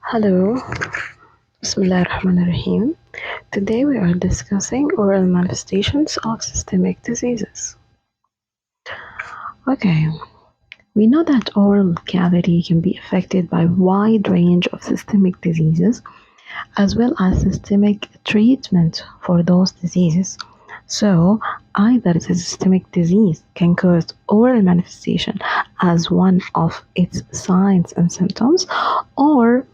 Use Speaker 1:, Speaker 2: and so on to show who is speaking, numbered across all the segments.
Speaker 1: Hello, Bismillahirrahmanirrahim. Today we are discussing oral manifestations of systemic diseases. Okay, we know that oral cavity can be affected by a wide range of systemic diseases as well as systemic treatment for those diseases. So, either the systemic disease can cause oral manifestation as one of its signs and symptoms, or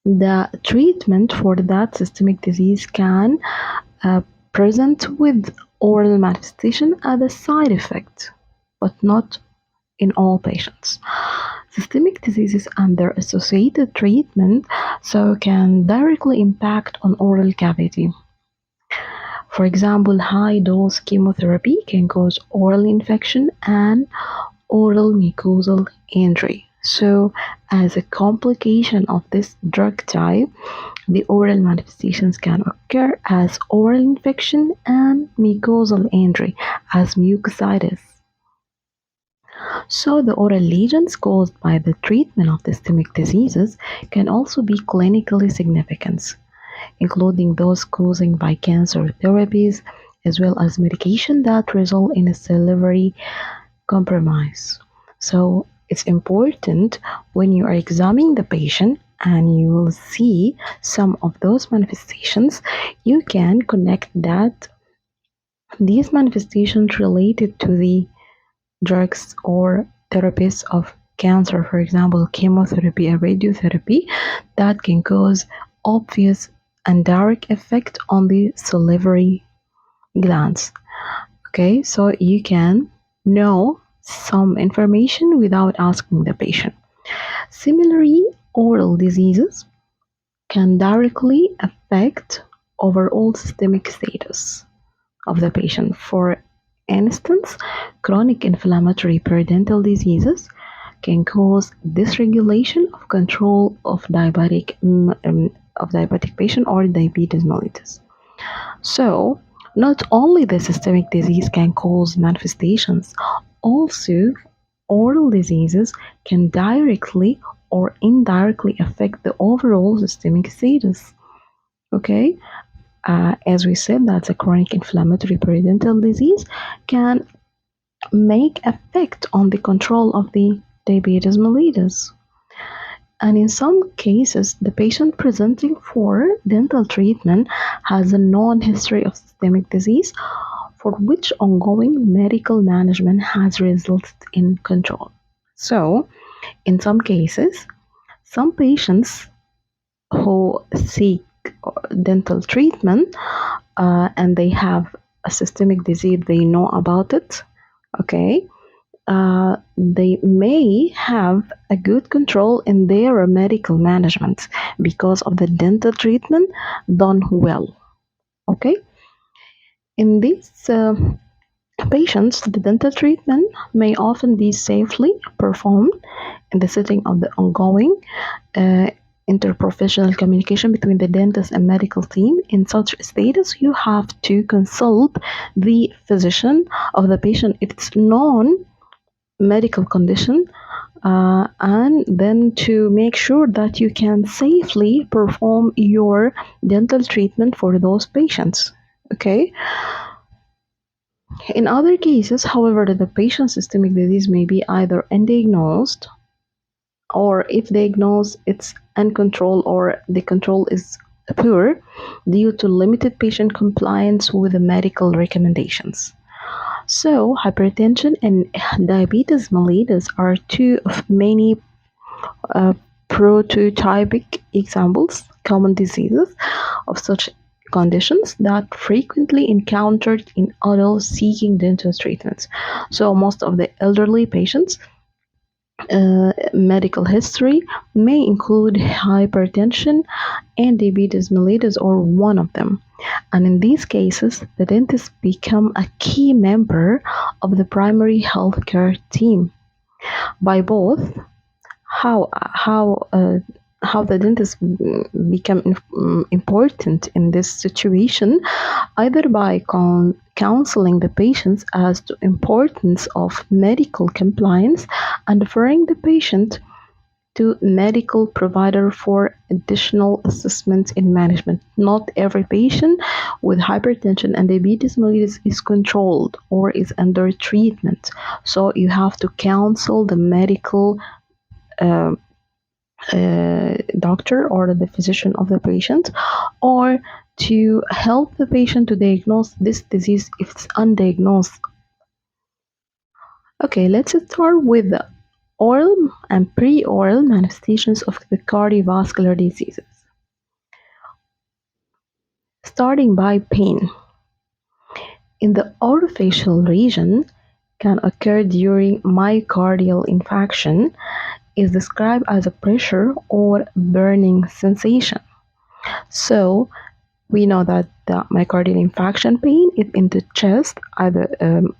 Speaker 1: the treatment for that systemic disease can uh, present with oral manifestation as a side effect, but not in all patients. Systemic diseases and their associated treatment so can directly impact on oral cavity. For example, high dose chemotherapy can cause oral infection and oral mucosal injury. So, as a complication of this drug type, the oral manifestations can occur as oral infection and mucosal injury as mucositis. So, the oral lesions caused by the treatment of systemic diseases can also be clinically significant, including those caused by cancer therapies, as well as medication that result in a salivary compromise. So it's important when you are examining the patient and you will see some of those manifestations, you can connect that these manifestations related to the drugs or therapies of cancer, for example, chemotherapy and radiotherapy, that can cause obvious and direct effect on the salivary glands. Okay, so you can know some information without asking the patient. Similarly, oral diseases can directly affect overall systemic status of the patient. For instance, chronic inflammatory periodontal diseases can cause dysregulation of control of diabetic patient or diabetes mellitus. So, not only the systemic disease can cause manifestations, also oral diseases can directly or indirectly affect the overall systemic status. Okay, as we said, that a chronic inflammatory periodontal disease can make effect on the control of the diabetes mellitus. And in some cases, the patient presenting for dental treatment has a known history of systemic disease for which ongoing medical management has resulted in control. So, in some cases, some patients who seek dental treatment and they have a systemic disease, they know about it, okay, they may have a good control in their medical management because of the dental treatment done well. Okay, in these patients, the dental treatment may often be safely performed in the setting of the ongoing uh, interprofessional communication between the dentist and medical team. In such status, you have to consult the physician of the patient if it's known medical condition, and then to make sure that you can safely perform your dental treatment for those patients. Okay. In other cases, however, the patient's systemic disease may be either undiagnosed, or if diagnosed, it's uncontrolled or the control is poor due to limited patient compliance with the medical recommendations. So, hypertension and diabetes mellitus are two of many uh, prototypic examples, common diseases of such conditions that frequently encountered in adults seeking dental treatments. So, most of the elderly patients medical history may include hypertension and diabetes mellitus or one of them. And in these cases, the dentist become a key member of the primary healthcare team. By both, how how uh, how the dentist become important in this situation, either by counseling the patients as to importance of medical compliance and referring the patient to medical provider for additional assessment in management. Not every patient with hypertension and diabetes mellitus is controlled or is under treatment. So you have to counsel the medical uh, doctor or the physician of the patient, or to help the patient to diagnose this disease if it's undiagnosed. Okay, let's start with the oral and pre-oral manifestations of the cardiovascular diseases. Starting by pain. In the orofacial region can occur during myocardial infarction, is described as a pressure or burning sensation. So we know that the myocardial infarction pain is in the chest, either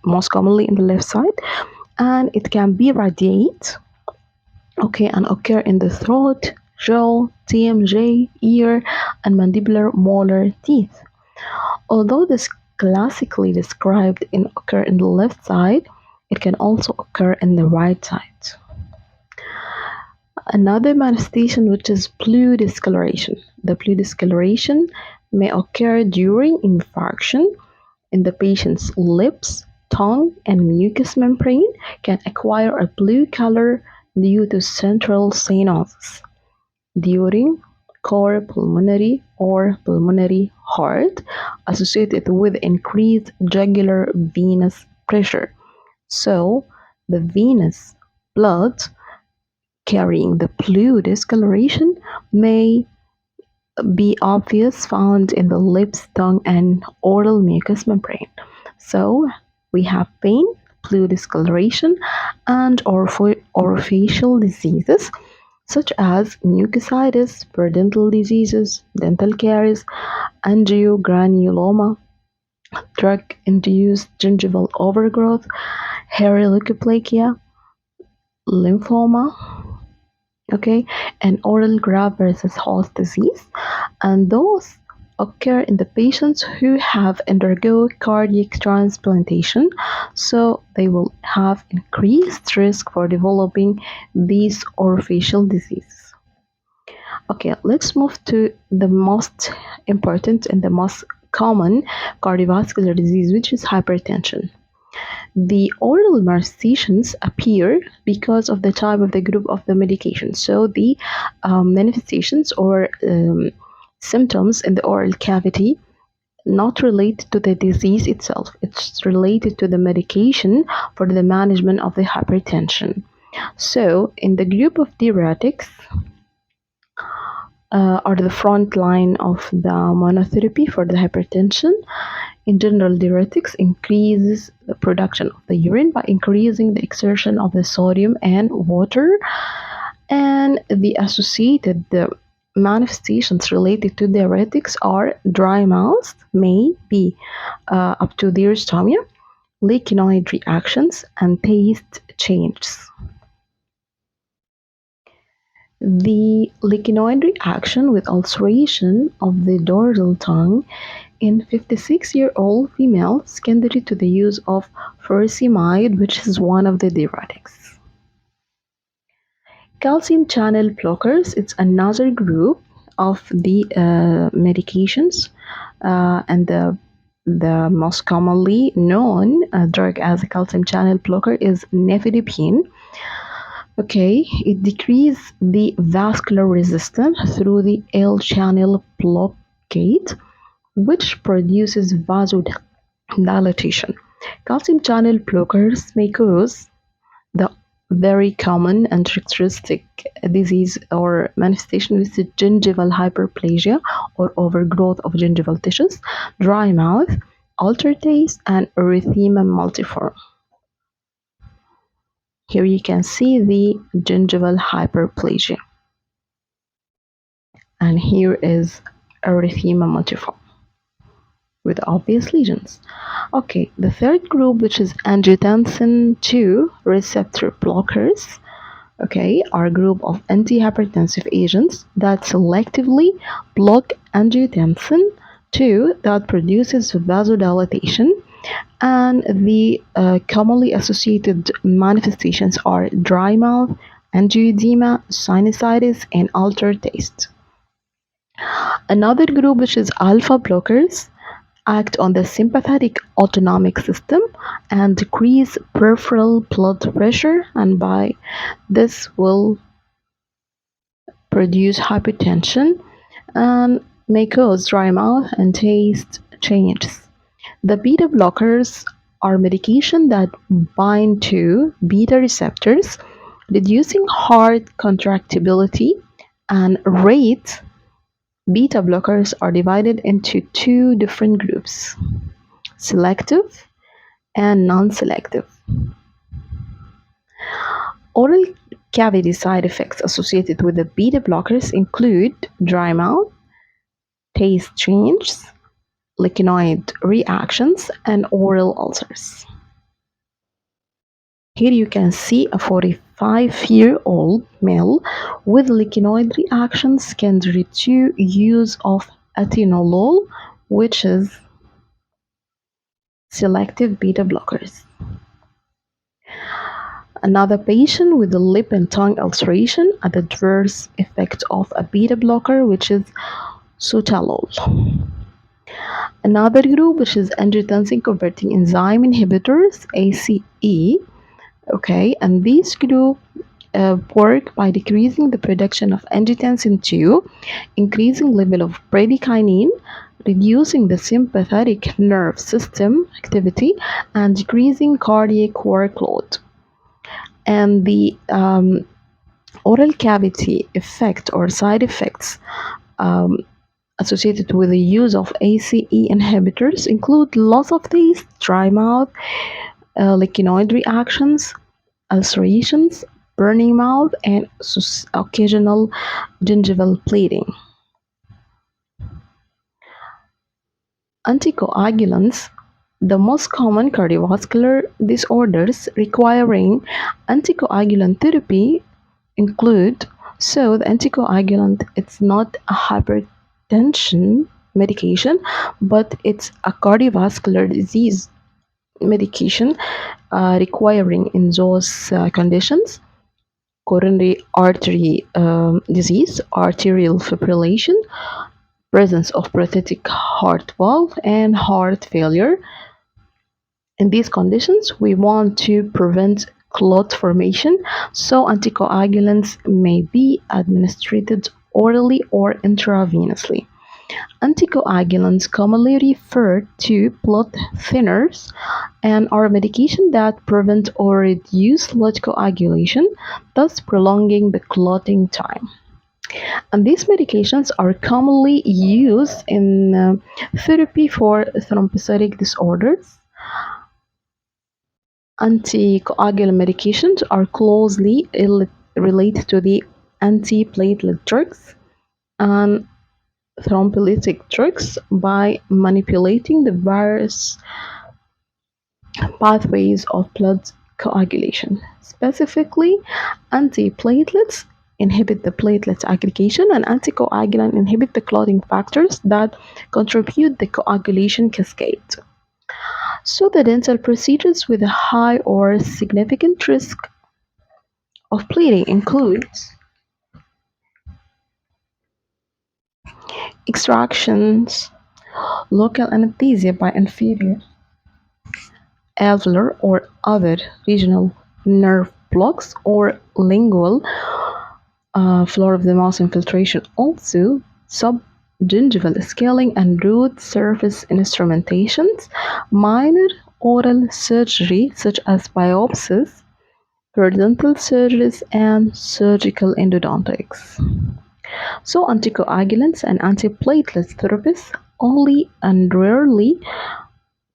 Speaker 1: most commonly in the left side, and it can be radiate, okay, and occur in the throat, jaw, TMJ, ear, and mandibular molar teeth. Although this classically described in occur in the left side, it can also occur in the right side. Another manifestation, which is blue discoloration. The blue discoloration may occur during infarction in the patient's lips, tongue, and mucous membrane can acquire a blue color due to central cyanosis. During core pulmonary or pulmonary heart associated with increased jugular venous pressure. So the venous blood carrying the blue discoloration may be obvious found in the lips, tongue, and oral mucous membrane. So we have pain, blue discoloration, and orofacial diseases such as mucositis, periodontal diseases, dental caries, angiogranuloma, drug-induced gingival overgrowth, hairy leukoplakia, lymphoma, okay, and oral graft versus host disease, and those occur in the patients who have undergo cardiac transplantation, so they will have increased risk for developing these orofacial diseases. Okay, let's move to the most important and the most common cardiovascular disease, which is hypertension. The oral manifestations appear because of the type of the group of the medication. So the manifestations or symptoms in the oral cavity not related to the disease itself. It's related to the medication for the management of the hypertension. So in the group of diuretics, are the front line of the monotherapy for the hypertension. In general, diuretics increases the production of the urine by increasing the exertion of the sodium and water, and the associated manifestations related to diuretics are dry mouth, may be up to xerostomia, lichenoid reactions, and taste changes. The lichenoid reaction with ulceration of the dorsal tongue in 56-year-old females secondary to the use of furosemide, which is one of the diuretics. Calcium channel blockers, it's another group of the medications, and the most commonly known drug as a calcium channel blocker is nifedipine. Okay, it decreases the vascular resistance through the L channel blockade, which produces vasodilatation. Calcium channel blockers may cause the very common and characteristic disease or manifestation with gingival hyperplasia or overgrowth of gingival tissues, dry mouth, altered taste, and erythema multiforme. Here you can see the gingival hyperplasia. And here is erythema multiforme with obvious lesions. Okay, the third group, which is angiotensin II receptor blockers, okay, are a group of antihypertensive agents that selectively block angiotensin II that produces vasodilatation, and the commonly associated manifestations are dry mouth, angioedema, sinusitis, and altered taste. Another group, which is alpha blockers, act on the sympathetic autonomic system and decrease peripheral blood pressure, and by this will produce hypertension and may cause dry mouth and taste changes. The beta blockers are medication that bind to beta receptors, reducing heart contractility and rate. Beta blockers are divided into two different groups: selective and non-selective. Oral cavity side effects associated with the beta blockers include dry mouth, taste changes, lichenoid reactions, and oral ulcers. Here you can see a 45-year-old male with lichenoid reactions secondary to use of atenolol, which is selective beta blockers. Another patient with a lip and tongue ulceration, an adverse effect of a beta blocker, which is sotalol. Another group, which is angiotensin converting enzyme inhibitors, ACE. Okay, and these group work by decreasing the production of angiotensin 2, increasing level of bradykinin, reducing the sympathetic nerve system activity, and decreasing cardiac workload. And the oral cavity effect or side effects um, associated with the use of ACE inhibitors include loss of taste, dry mouth, lichenoid reactions, ulcerations, burning mouth, and occasional gingival bleeding. Anticoagulants. The most common cardiovascular disorders requiring anticoagulant therapy include, so the anticoagulant, it's not a hypertension medication, but it's a cardiovascular disease medication requiring in those conditions coronary artery disease, arterial fibrillation, presence of prosthetic heart valve, and heart failure. In these conditions, we want to prevent clot formation, so anticoagulants may be administered orally or intravenously. Anticoagulants, commonly referred to blood thinners, and are medications that prevent or reduce blood coagulation, thus prolonging the clotting time. And these medications are commonly used in therapy for thrombocytic disorders. Anticoagulant medications are closely related to the antiplatelet drugs and thrombolytic drugs by manipulating the various pathways of blood coagulation. Specifically, antiplatelets inhibit the platelet aggregation, and anticoagulant inhibit the clotting factors that contribute the coagulation cascade. So the dental procedures with a high or significant risk of bleeding include extractions, local anesthesia by inferior alveolar or other regional nerve blocks, or lingual floor of the mouth infiltration. Also, subgingival scaling and root surface instrumentations, minor oral surgery such as biopsies, periodontal surgeries, and surgical endodontics. So, anticoagulants and antiplatelet therapies only and rarely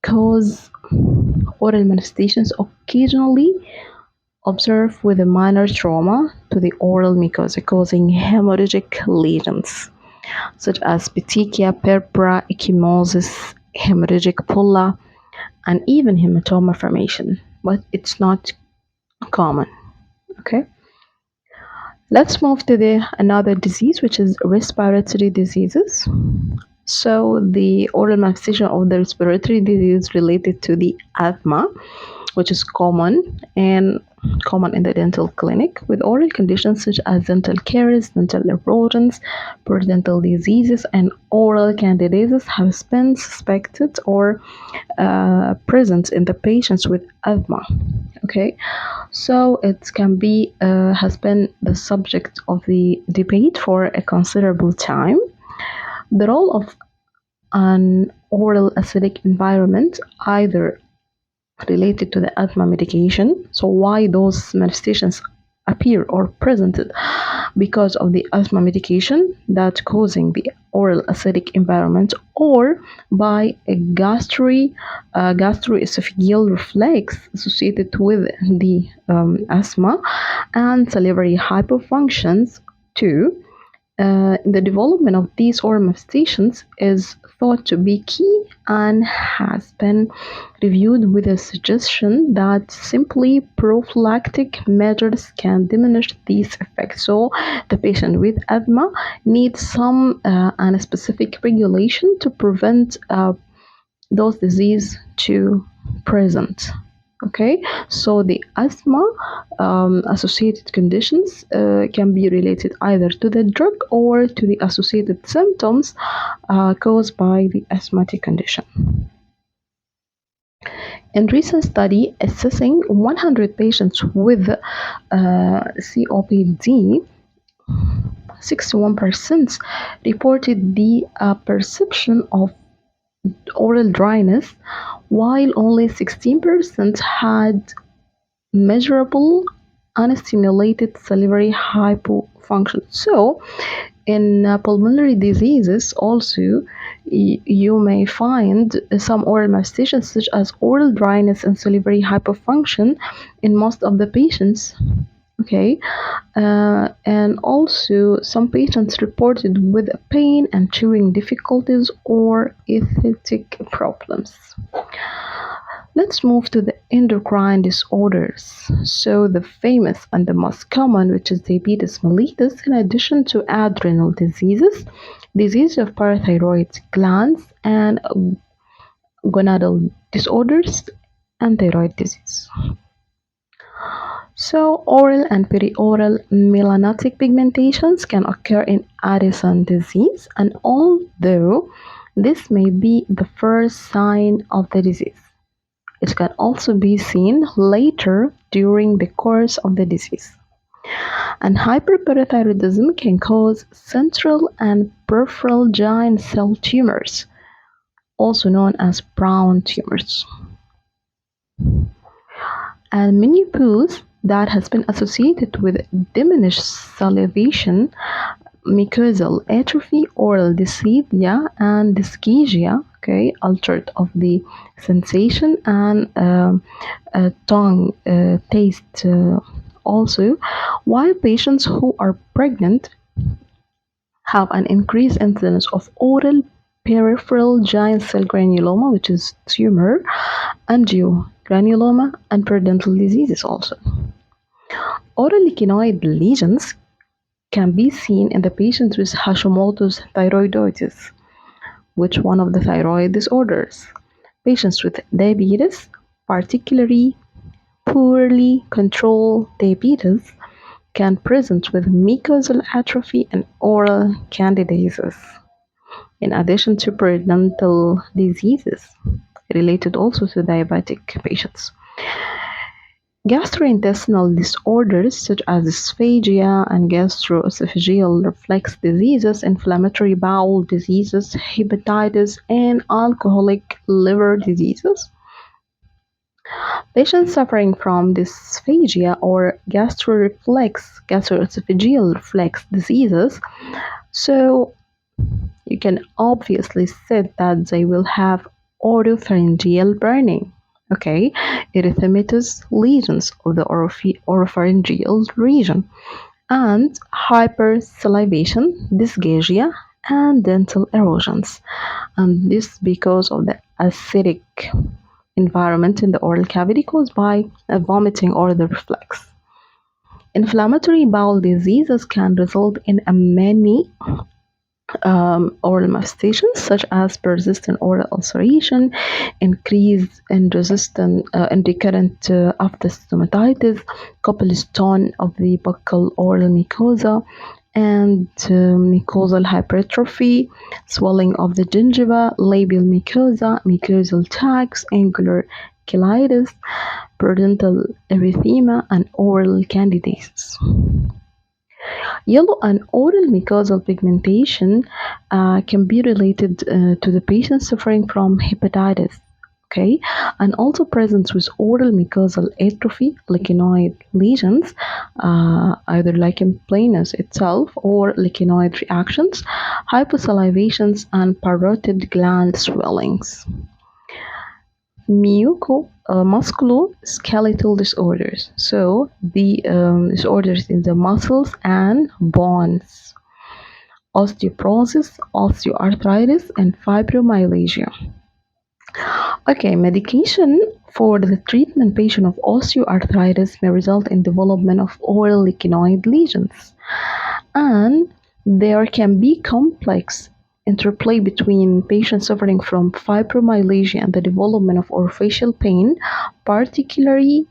Speaker 1: cause oral manifestations, occasionally observed with a minor trauma to the oral mucosa, causing hemorrhagic lesions such as petechia, purpura, ecchymosis, hemorrhagic pulla, and even hematoma formation, but it's not common. Okay, let's move to the another disease, which is respiratory diseases. So the oral manifestation of the respiratory disease related to the asthma, which is common, and common in the dental clinic, with oral conditions such as dental caries, dental erosions, periodontal diseases, and oral candidiasis have been suspected or present in the patients with asthma. Okay, so it can be has been the subject of the debate for a considerable time. The role of an oral acidic environment, either related to the asthma medication. So why those manifestations appear or presented because of the asthma medication that causing the oral acidic environment, or by a gastroesophageal reflex associated with the asthma and salivary hypofunctions too. The development of these oral manifestations is thought to be key and has been reviewed with a suggestion that simply prophylactic measures can diminish these effects. So the patient with asthma needs some and a specific regulation to prevent those disease to present. Okay, so the asthma associated conditions can be related either to the drug or to the associated symptoms caused by the asthmatic condition. In recent study assessing 100 patients with COPD, 61% reported the perception of oral dryness, while only 16% had measurable unstimulated salivary hypofunction. So, in pulmonary diseases, also, you may find some oral manifestations such as oral dryness and salivary hypofunction in most of the patients. Okay, and also some patients reported with pain and chewing difficulties or aesthetic problems. Let's move to the endocrine disorders. So the famous and the most common, which is diabetes mellitus, in addition to adrenal diseases, disease of parathyroid glands, and gonadal disorders, and thyroid disease. So oral and perioral melanotic pigmentations can occur in Addison disease, and although this may be the first sign of the disease, it can also be seen later during the course of the disease. And hyperparathyroidism can cause central and peripheral giant cell tumors, also known as brown tumors. And menopause that has been associated with diminished salivation, mucosal atrophy, oral dysesthesia, and dysphagia, okay, altered of the sensation and tongue taste also, while patients who are pregnant have an increased incidence of oral peripheral giant cell granuloma, which is tumor, angiogranuloma, and periodontal diseases also. Oral lichenoid lesions can be seen in the patients with Hashimoto's thyroiditis, which one of the thyroid disorders. Patients with diabetes, particularly poorly controlled diabetes, can present with mucosal atrophy and oral candidiasis, in addition to periodontal diseases related also to diabetic patients. Gastrointestinal disorders such as dysphagia and gastroesophageal reflex diseases, inflammatory bowel diseases, hepatitis, and alcoholic liver diseases. Patients suffering from dysphagia or gastroesophageal reflex diseases, so you can obviously say that they will have oropharyngeal burning, okay, erythematous lesions of the oropharyngeal region, and hypersalivation, dysphagia, and dental erosions. And this because of the acidic environment in the oral cavity caused by vomiting or the reflux. Inflammatory bowel diseases can result in many oral manifestations such as persistent oral ulceration, increase in resistant and recurrent after stomatitis, copulostone of the buccal oral mucosa, and mucosal hypertrophy, swelling of the gingiva, labial mucosa, mucosal tags, angular cheilitis, parodontal erythema, and oral candidiasis. Yellow and oral mucosal pigmentation can be related to the patient suffering from hepatitis. Okay, and also presence with oral mucosal atrophy, lichenoid lesions, either lichen planus itself or lichenoid reactions, hyposalivations, and parotid gland swellings. Musculoskeletal disorders. So the disorders in the muscles and bones, osteoporosis, osteoarthritis, and fibromyalgia. Okay, medication for the treatment patient of osteoarthritis may result in development of oral lichenoid lesions, and there can be complex interplay between patients suffering from fibromyalgia and the development of orofacial pain, particularly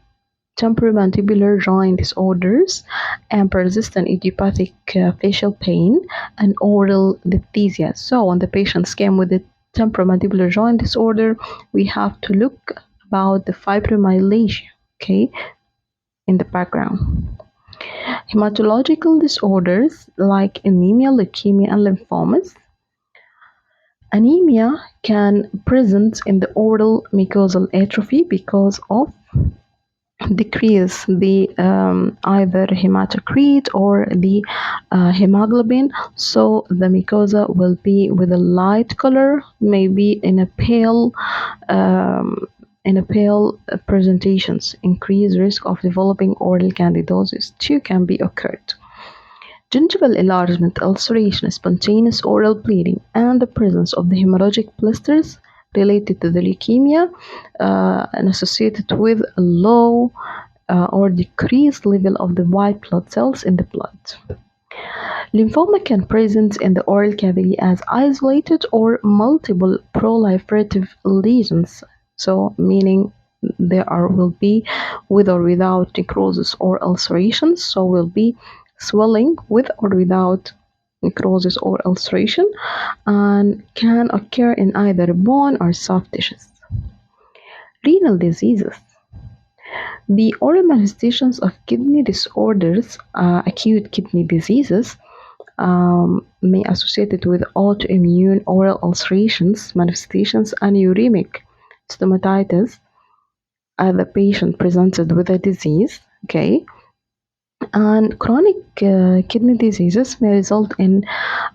Speaker 1: temporomandibular joint disorders and persistent idiopathic facial pain and oral dysthesia. So when the patients came with the temporomandibular joint disorder, we have to look about the fibromyalgia, okay, in the background. Hematological disorders like anemia, leukemia, and lymphomas. Anemia can present in the oral mucosal atrophy because of decrease the either hematocrit or the hemoglobin, so the mucosa will be with a light color, maybe in a pale presentations. Increased risk of developing oral candidiasis too can be occurred. Gingival enlargement, ulceration, spontaneous oral bleeding, and the presence of the hemorrhagic blisters related to the leukemia and associated with a low or decreased level of the white blood cells in the blood. Lymphoma can present in the oral cavity as isolated or multiple proliferative lesions, so meaning will be with or without necrosis or ulceration, so will be swelling with or without necrosis or ulceration, and can occur in either bone or soft tissues. Renal diseases. The oral manifestations of kidney disorders, acute kidney diseases, may associated with autoimmune oral ulcerations, manifestations, and uremic stomatitis, the patient presented with a disease, okay, and chronic kidney diseases may result in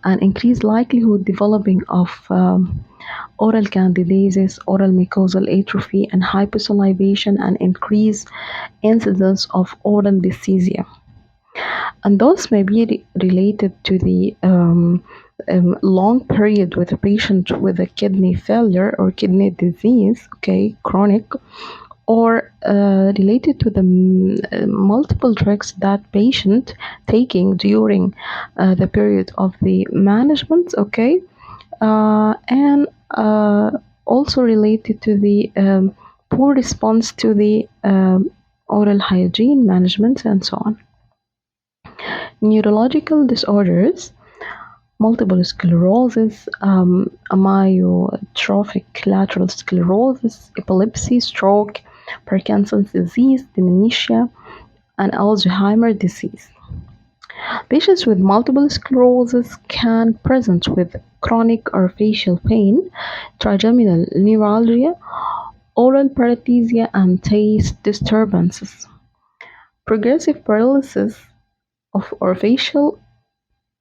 Speaker 1: an increased likelihood developing of oral candidiasis, oral mucosal atrophy, and hyposalivation, and increased incidence of oral dysesthesia. And those may be related to the long period with a patient with a kidney failure or kidney disease, okay, chronic, or related to the multiple drugs that patient taking during the period of the management, okay, and also related to the poor response to the oral hygiene management and so on. Neurological disorders, multiple sclerosis, amyotrophic lateral sclerosis, epilepsy, stroke, Parkinson's disease, dementia, and Alzheimer's disease. Patients with multiple sclerosis can present with chronic or facial pain, trigeminal neuralgia, oral paresthesia, and taste disturbances. Progressive paralysis of facial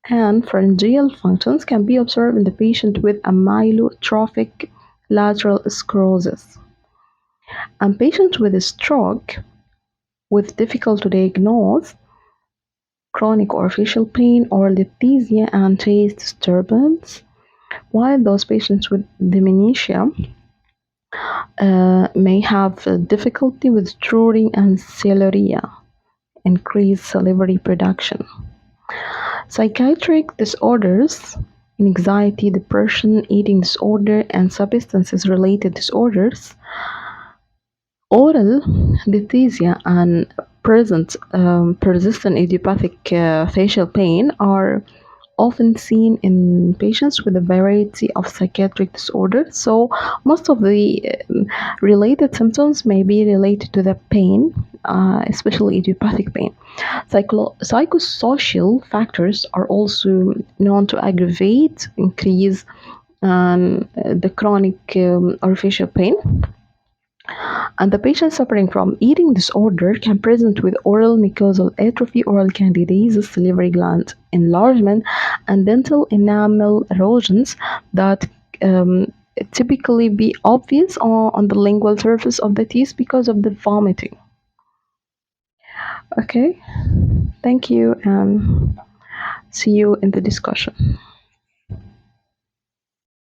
Speaker 1: and pharyngeal functions can be observed in the patient with amyotrophic lateral sclerosis. And patients with a stroke with difficult to diagnose chronic or facial pain or lithesia and taste disturbance, while those patients with dementia may have difficulty with drooling and siluria, increased salivary production. Psychiatric disorders anxiety, depression, eating disorder, and substances related disorders. Oral dysesthesia and persistent idiopathic facial pain are often seen in patients with a variety of psychiatric disorders. So, most of the related symptoms may be related to the pain, especially idiopathic pain. Psychosocial factors are also known to aggravate, increase, the chronic or facial pain. And the patient suffering from eating disorder can present with oral mucosal atrophy, oral candidiasis, salivary gland enlargement, and dental enamel erosions that um, typically be obvious on the lingual surface of the teeth because of the vomiting. Okay, thank you and see you in the discussion.